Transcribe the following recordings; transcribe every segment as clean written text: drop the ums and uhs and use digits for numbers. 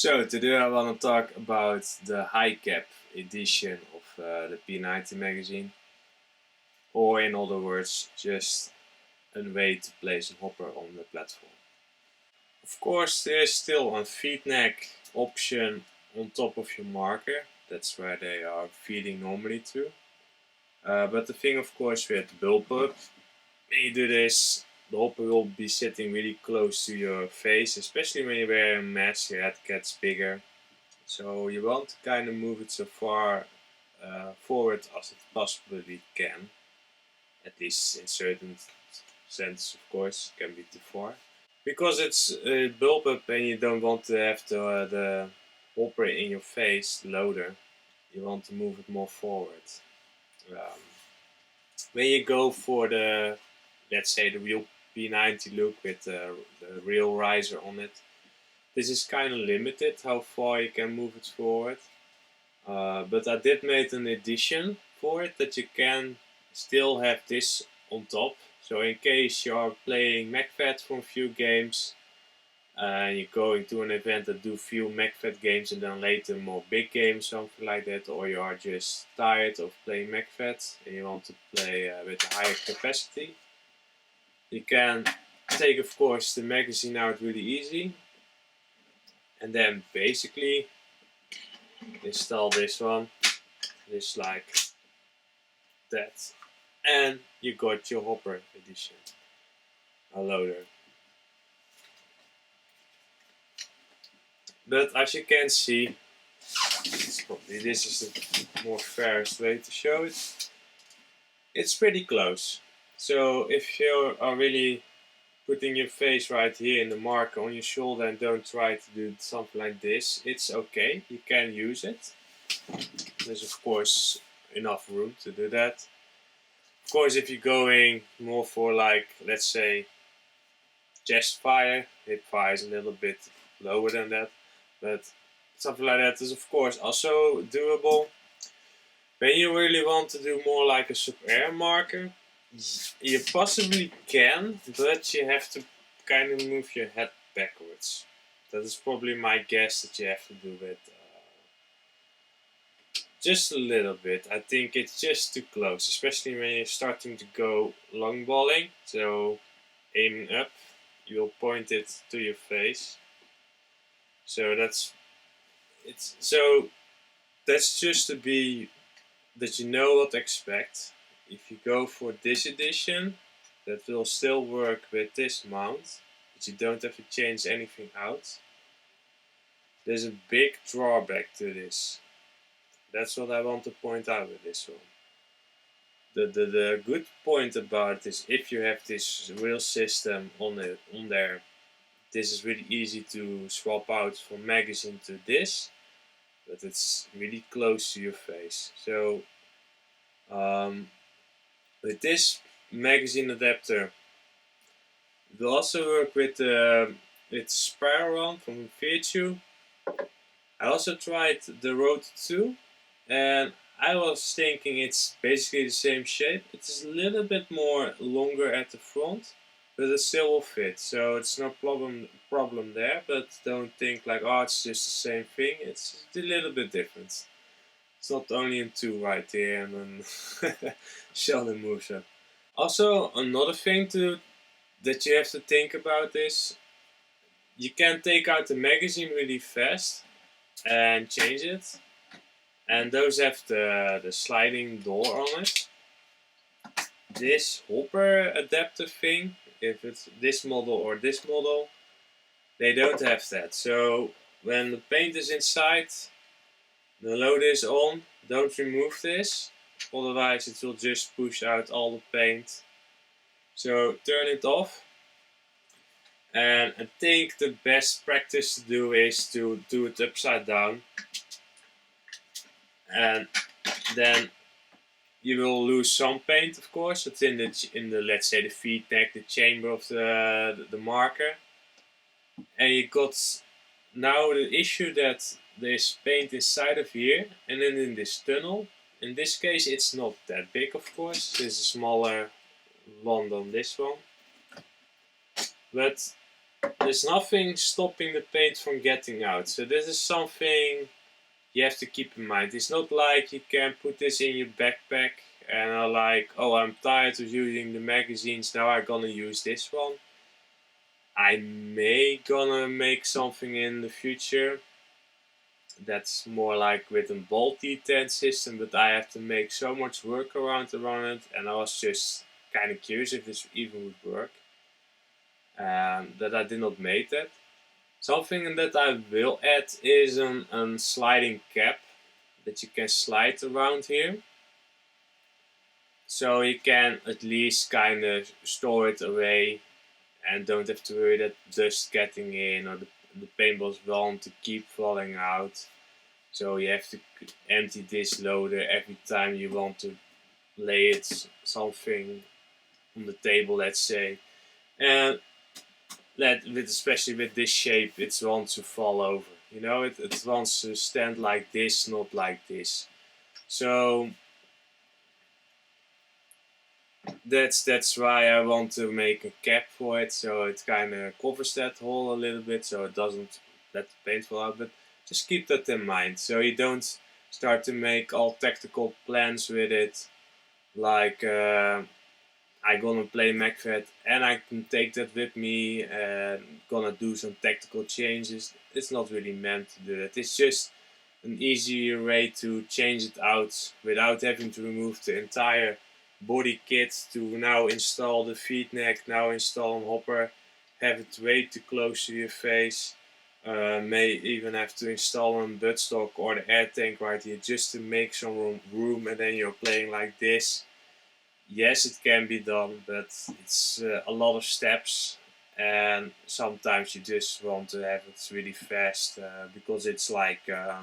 So today I want to talk about the high cap edition of the P90 magazine, or in other words, just a way to place a hopper on the platform. Of course, there is still a feed neck option on top of your marker. That's where they are feeding normally to. But the thing, of course, with bullpup, when you do this, the hopper will be sitting really close to your face, especially when you wear a mask. Your head gets bigger. So you want to kind of move it so far forward as it possibly can. At least in certain sense, of course, can be too far. Because it's a bullpup and you don't want to have the hopper in your face, the loader. You want to move it more forward. When you go for the, let's say, the real P90 look with the real riser on it, this is kind of limited how far you can move it forward. But I did make an addition for it that you can still have this on top. So in case you are playing MacFed for a few games, and you're going to an event that do few MacFed games and then later more big games, something like that, or you are just tired of playing MacFed and you want to play with a higher capacity, you can take, of course, the magazine out really easy. And then basically install this one, just like that, and you got your hopper edition, a loader. But as you can see, probably this is the more fairest way to show it. It's pretty close. So if you are really putting your face right here in the marker on your shoulder and don't try to do something like this, it's okay, you can use it. There's of course enough room to do that. Of course, if you're going more for, like, let's say, chest fire, hip fire is a little bit lower than that, but something like that is of course also doable. When you really want to do more like a sub-air marker, you possibly can, but you have to kind of move your head backwards. That is probably my guess that you have to do it just a little bit. I think it's just too close, especially when you're starting to go long balling. So aiming up, you will point it to your face. So that's just to be that you know what to expect. If you go for this edition, that will still work with this mount, but you don't have to change anything out. There's a big drawback to this. That's what I want to point out with this one. The good point about this, if you have this real system on there, this is really easy to swap out from magazine to this, but it's really close to your face. So with this magazine adapter, it will also work with Spiral one from Virtue. I also tried the Road 2, and I was thinking it's basically the same shape. It's a little bit more longer at the front, but it still will fit. So it's no problem there. But don't think like, oh, it's just the same thing. It's a little bit different. It's not only in 2 right here, and then Sheldon moves up. Also, another thing that you have to think about is you can take out the magazine really fast and change it. And those have the sliding door on it. This hopper adapter thing, if it's this model or this model, they don't have that. So when the paint is inside, the loader is on, don't remove this, otherwise it will just push out all the paint. So turn it off. And I think the best practice to do is to do it upside down. And then you will lose some paint, of course. It's in the let's say the feed neck, the chamber of the marker. And you got now the issue that there's paint inside of here and then in this tunnel. In this case, it's not that big, of course. There's a smaller one than this one. But there's nothing stopping the paint from getting out. So this is something you have to keep in mind. It's not like you can put this in your backpack and are like, oh, I'm tired of using the magazines, now I'm gonna use this one. I may gonna make something in the future that's more like with a ball T10 system, but I have to make so much workaround around it, and I was just kind of curious if this even would work, that I did not make that. Something that I will add is a sliding cap that you can slide around here, so you can at least kind of store it away and don't have to worry that dust getting in or the paintballs want to keep falling out. So you have to empty this loader every time you want to lay it something on the table, let's say. And especially with this shape, it wants to fall over. You know, it wants to stand like this, not like this. So that's why I want to make a cap for it, so it kind of covers that hole a little bit, so it doesn't let the paint fall out. But just keep that in mind, so you don't start to make all tactical plans with it, like I'm gonna play MacFed and I can take that with me and gonna do some tactical changes. It's not really meant to do that. It's just an easier way to change it out without having to remove the entire body kit to now install the feed neck, now install a hopper, have it way too close to your face, may even have to install a buttstock or the air tank right here just to make some room, and then you're playing like this. Yes, it can be done, but it's a lot of steps, and sometimes you just want to have it really fast because it's like a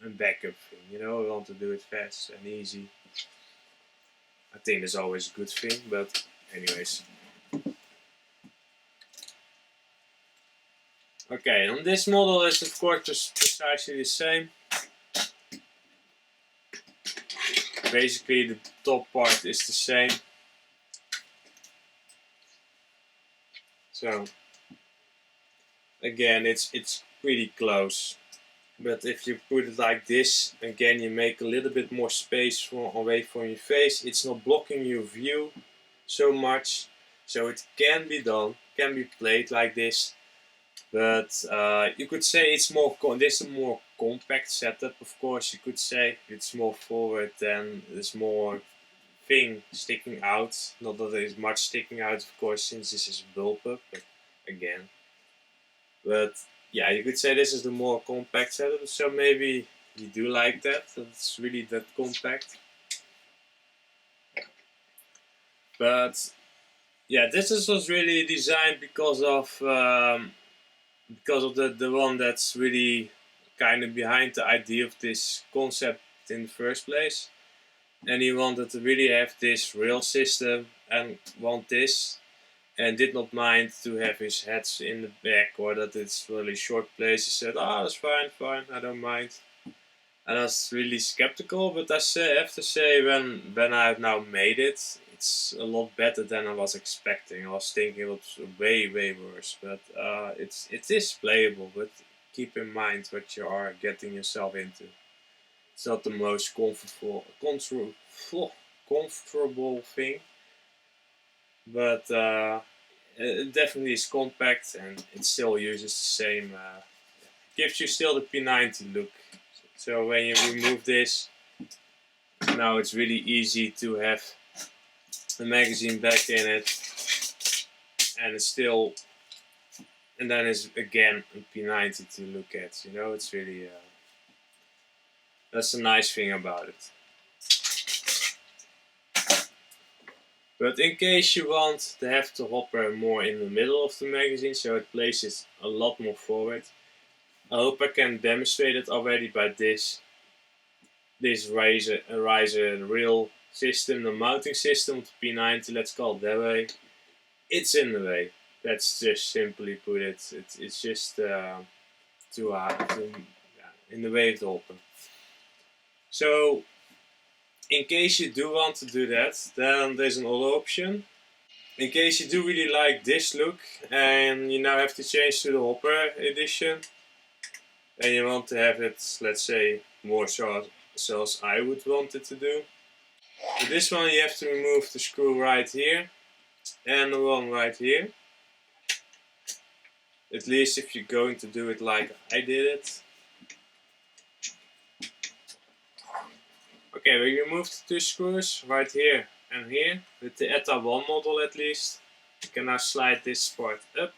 backup thing, you know, you want to do it fast and easy. I think that's always a good thing, but anyways. Okay, on this model is of course just precisely the same. Basically the top part is the same. So again, it's pretty close. But if you put it like this, again you make a little bit more space away from your face. It's not blocking your view so much. So it can be done, can be played like this. But you could say it's more this is a more compact setup, of course. You could say it's more forward, and there's more thing sticking out. Not that there is much sticking out, of course, since this is bullpup, but again. But yeah, you could say this is the more compact setup, so maybe you do like that. It's really that compact. But yeah, this was really designed because of the one that's really kind of behind the idea of this concept in the first place. And he wanted to really have this rail system and want this, and did not mind to have his heads in the back or that it's really short place. He said, oh, that's fine, I don't mind. And I was really skeptical, but I have to say when I've now made it, it's a lot better than I was expecting. I was thinking it was way worse, but it is playable, but keep in mind what you are getting yourself into. It's not the most comfortable thing, but it definitely is compact and it still uses the same, gives you still the P90 look. So when you remove this, now it's really easy to have the magazine back in it, and it's still, and then it's again a P90 to look at. You know, it's really that's a nice thing about it. But in case you want to have the hopper more in the middle of the magazine, so it places a lot more forward. I hope I can demonstrate it already by this riser reel system, the mounting system of the P90, let's call it that way. It's in the way. Let's just simply put it. It's just in the way of the hopper. So in case you do want to do that, then there's another option. In case you do really like this look and you now have to change to the Hopper edition and you want to have it, let's say, more so as I would want it to do. For this one you have to remove the screw right here and the one right here. At least if you're going to do it like I did it. Okay, we removed the two screws right here and here with the ETA 1 model at least. You can now slide this part up.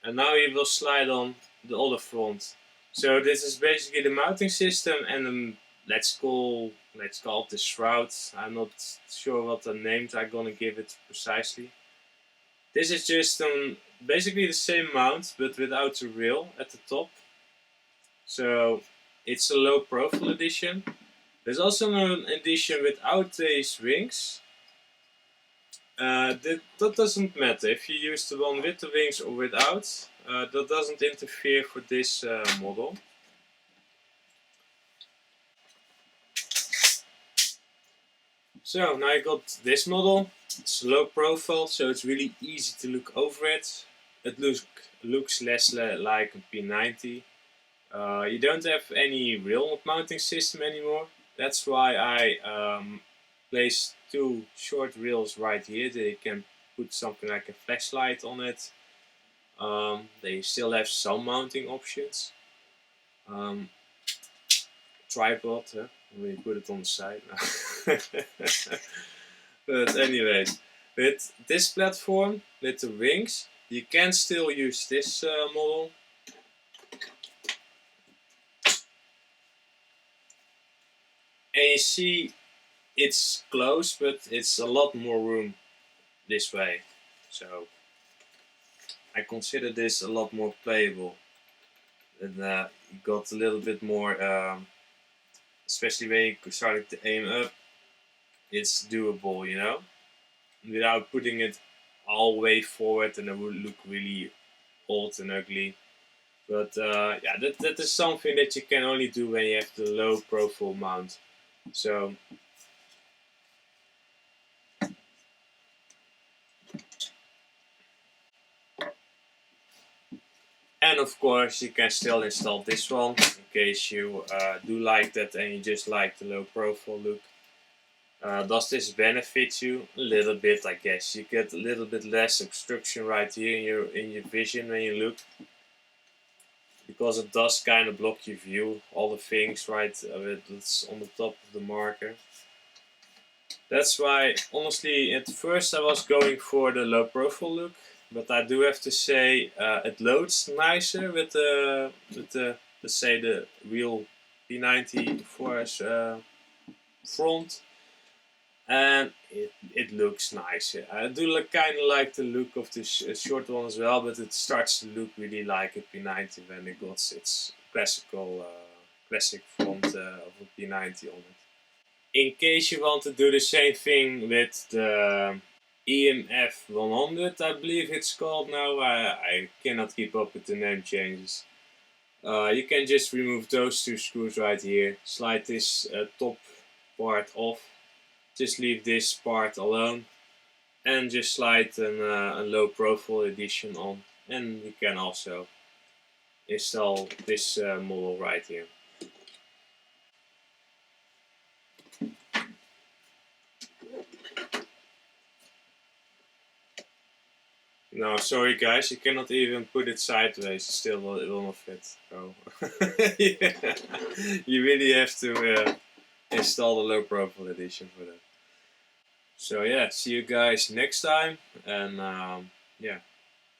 And now we will slide on the other front. So this is basically the mounting system and the, let's call it the shroud. I'm not sure what the names I'm gonna give it precisely. This is just basically the same mount but without the rail at the top. So it's a low profile edition. There's also an edition without these wings. That doesn't matter if you use the one with the wings or without. That doesn't interfere for this model. So now I got this model. It's low profile, so it's really easy to look over it. It looks less like a P90. You don't have any rail mounting system anymore. That's why I placed two short rails right here. They can put something like a flashlight on it. They still have some mounting options. Tripod, huh? We put it on the side. But anyway, with this platform, with the wings, you can still use this model. And you see it's close, but it's a lot more room this way. So I consider this a lot more playable. And you got a little bit more, especially when you started to aim up, it's doable, you know, without putting it all the way forward and it would look really old and ugly. But yeah, that is something that you can only do when you have the low profile mount. So and of course you can still install this one in case you do like that and you just like the low profile look. Does this benefit you? A little bit, I guess. You get a little bit less obstruction right here in your vision when you look, because it does kind of block your view, all the things right that's on the top of the marker. That's why, honestly, at first I was going for the low profile look, but I do have to say it loads nicer with the let's say the real P90 4S front, and it looks nicer. I do kind of like the look of this short one as well, but it starts to look really like a P90 when it got its classic front of a P90 on it. In case you want to do the same thing with the EMF 100, I believe it's called now. I cannot keep up with the name changes. You can just remove those two screws right here, slide this top part off, just leave this part alone, and just slide a low profile edition on, and you can also install this model right here. No, sorry guys, you cannot even put it sideways, it will not fit. So yeah. You really have to install the low profile edition for that. So yeah, see you guys next time, and yeah,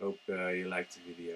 hope you liked the video.